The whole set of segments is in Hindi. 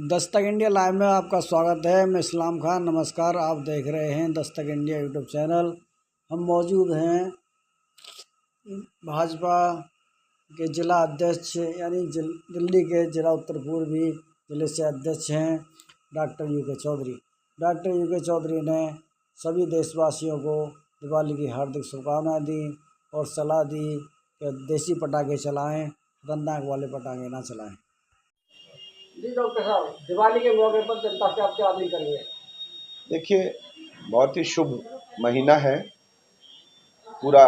दस्तक इंडिया लाइव में आपका स्वागत है। मैं इस्लाम खान। नमस्कार, आप देख रहे हैं दस्तक इंडिया यूट्यूब चैनल। हम मौजूद हैं भाजपा के जिला अध्यक्ष यानी दिल्ली के जिला उत्तर पूर्वी जिले से अध्यक्ष हैं doctor U K Chaudhary. Doctor U K Chaudhary ने सभी देशवासियों को दिवाली की हार्दिक शुभकामनाएं दी और सलाह दी कि देसी पटाखे चलाएं, खतरनाक वाले पटाखे ना चलाएं। जी डॉक्टर साहब, दिवाली के मौके पर जनता से आप क्या अपील करेंगे? देखिए, बहुत ही शुभ महीना है। पूरा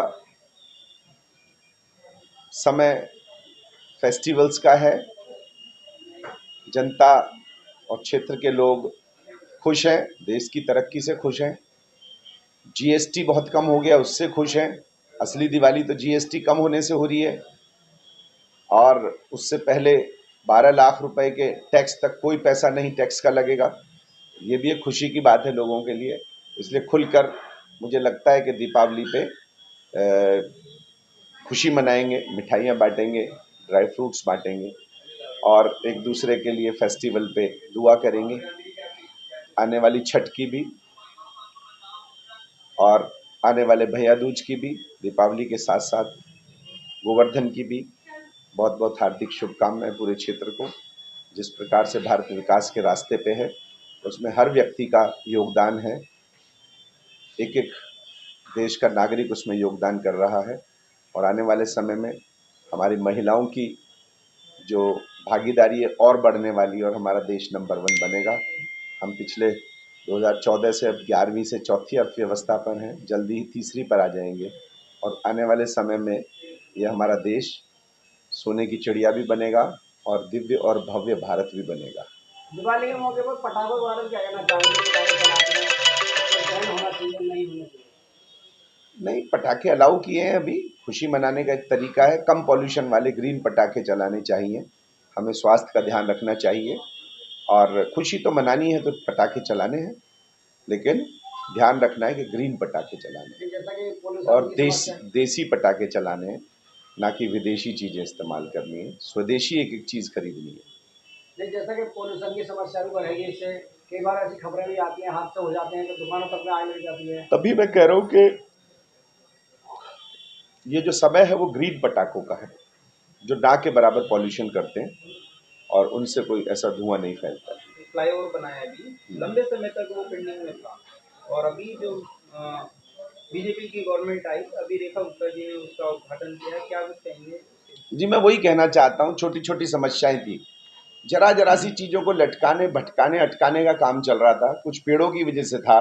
समय फेस्टिवल्स का है। जनता और क्षेत्र के लोग खुश हैं, देश की तरक्की से खुश हैं। जीएसटी बहुत कम हो गया, उससे खुश हैं। असली दिवाली तो जीएसटी कम होने से हो रही है और उससे पहले 12 लाख रुपए के टैक्स तक कोई पैसा नहीं टैक्स का लगेगा। ये भी एक खुशी की बात है लोगों के लिए। इसलिए खुलकर मुझे लगता है कि दीपावली पे खुशी मनाएंगे, मिठाइयाँ बांटेंगे, ड्राई फ्रूट्स बांटेंगे और एक दूसरे के लिए फेस्टिवल पे दुआ करेंगे। आने वाली छठ की भी और आने वाले भैया दूज की भी, दीपावली के साथ साथ गोवर्धन की भी बहुत बहुत हार्दिक शुभकामनाएं पूरे क्षेत्र को। जिस प्रकार से भारत विकास के रास्ते पे है, उसमें हर व्यक्ति का योगदान है। एक एक देश का नागरिक उसमें योगदान कर रहा है और आने वाले समय में हमारी महिलाओं की जो भागीदारी है और बढ़ने वाली और हमारा देश नंबर 1 बनेगा। हम पिछले 2014 से अब 11वीं से चौथी अर्थव्यवस्था पर हैं, जल्दी ही तीसरी पर आ जाएंगे और आने वाले समय में यह हमारा देश सोने की चिड़िया भी बनेगा और दिव्य और भव्य भारत भी बनेगा। दिवाली के मौके पर पटाखों के बारे में क्या कहना चाहेंगे? नहीं, पटाखे अलाउ किए हैं अभी। खुशी मनाने का एक तरीका है, कम पॉल्यूशन वाले ग्रीन पटाखे चलाने चाहिए। हमें स्वास्थ्य का ध्यान रखना चाहिए और खुशी तो मनानी है तो पटाखे चलाने हैं, लेकिन ध्यान रखना है कि ग्रीन पटाखे चलाने हैं और देसी पटाखे चलाने हैं, ना कि विदेशी चीज़ें इस्तेमाल करनी है। स्वदेशी एक एक चीज़ खरीदनी है। नहीं, जैसा कि पोल्यूशन की समस्या भी बढ़ेगी, इससे कई बार ऐसी खबरें भी आती हैं, हादसे हो जाते हैं तो दुकानों तक में आग लग जाती है। तभी मैं कह रहा हूँ कि ये जो समय है वो ग्रीन पटाखों का है, जो ना के बराबर पॉल्यूशन करते हैं और उनसे कोई ऐसा धुआं नहीं फैलता। फ्लाईओवर बनाया अभी, लंबे समय तक वो पेंडिंग में था और अभी जो बीजेपी की गवर्नमेंट आई, अभी रेखा गुप्ता जी ने उसका उद्घाटन किया। क्या कुछ कहेंगे? जी, मैं वही कहना चाहता हूँ, छोटी छोटी समस्याएं थी, जरा सी चीज़ों को लटकाने भटकाने अटकाने का काम चल रहा था। कुछ पेड़ों की वजह से था।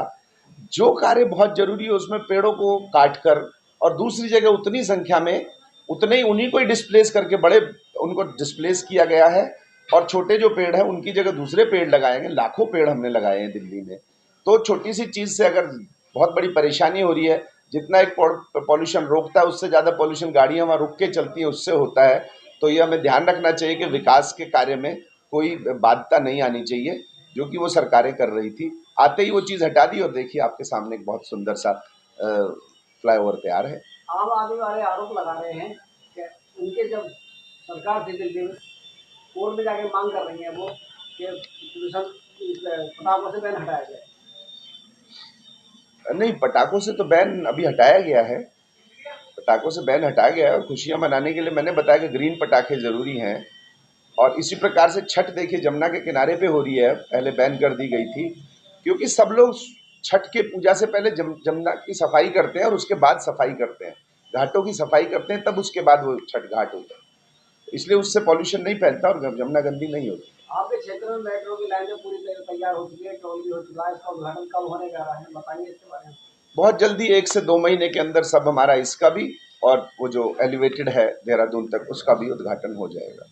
जो कार्य बहुत जरूरी है उसमें पेड़ों को काट कर और दूसरी जगह उतनी संख्या में उतने ही उन्हीं को ही डिस्प्लेस करके बड़े उनको डिस्प्लेस किया गया है और छोटे जो पेड़ हैं उनकी जगह दूसरे पेड़ लगाए गए। लाखों पेड़ हमने लगाए हैं दिल्ली में। तो छोटी सी चीज़ से अगर बहुत बड़ी परेशानी हो रही है, जितना एक पॉल्यूशन रोकता है उससे ज़्यादा पॉल्यूशन गाड़ियाँ वहाँ रुक के चलती हैं उससे होता है। तो ये हमें ध्यान रखना चाहिए कि विकास के कार्य में कोई बाध्यता नहीं आनी चाहिए, जो कि वो सरकारें कर रही थी। आते ही वो चीज़ हटा दी और देखिए आपके सामने एक बहुत सुंदर सा फ्लाईओवर तैयार है। आम आदमी वाले आरोप लगा रहे हैं कि उनके जब सरकार से दिल्ली में कोर्ट में जाके मांग कर रही है वो कि पटाखों से बैन हटाया जाए। नहीं, पटाखों से तो बैन अभी हटाया गया है। पटाखों से बैन हटाया गया है और खुशियां मनाने के लिए मैंने बताया कि ग्रीन पटाखे जरूरी हैं। और इसी प्रकार से छठ देखिए जमुना के किनारे पे हो रही है, पहले बैन कर दी गई थी क्योंकि सब लोग छठ के पूजा से पहले जमुना की सफाई करते हैं और उसके बाद सफाई करते हैं, घाटों की सफाई करते हैं, तब उसके बाद वो छठ घाट होता है। इसलिए उससे पॉल्यूशन नहीं फैलता और जमुना गंदी नहीं होती। आपके क्षेत्र में मेट्रो की लाइनें पूरी तैयार हो चुकी है, टोल भी हो चुका है, इसका उद्घाटन कब होने जा रहा है, बताइए इसके बारे में। बहुत जल्दी 1 से 2 महीने के अंदर सब हमारा इसका भी और वो जो एलिवेटेड है देहरादून तक उसका भी उद्घाटन हो जाएगा।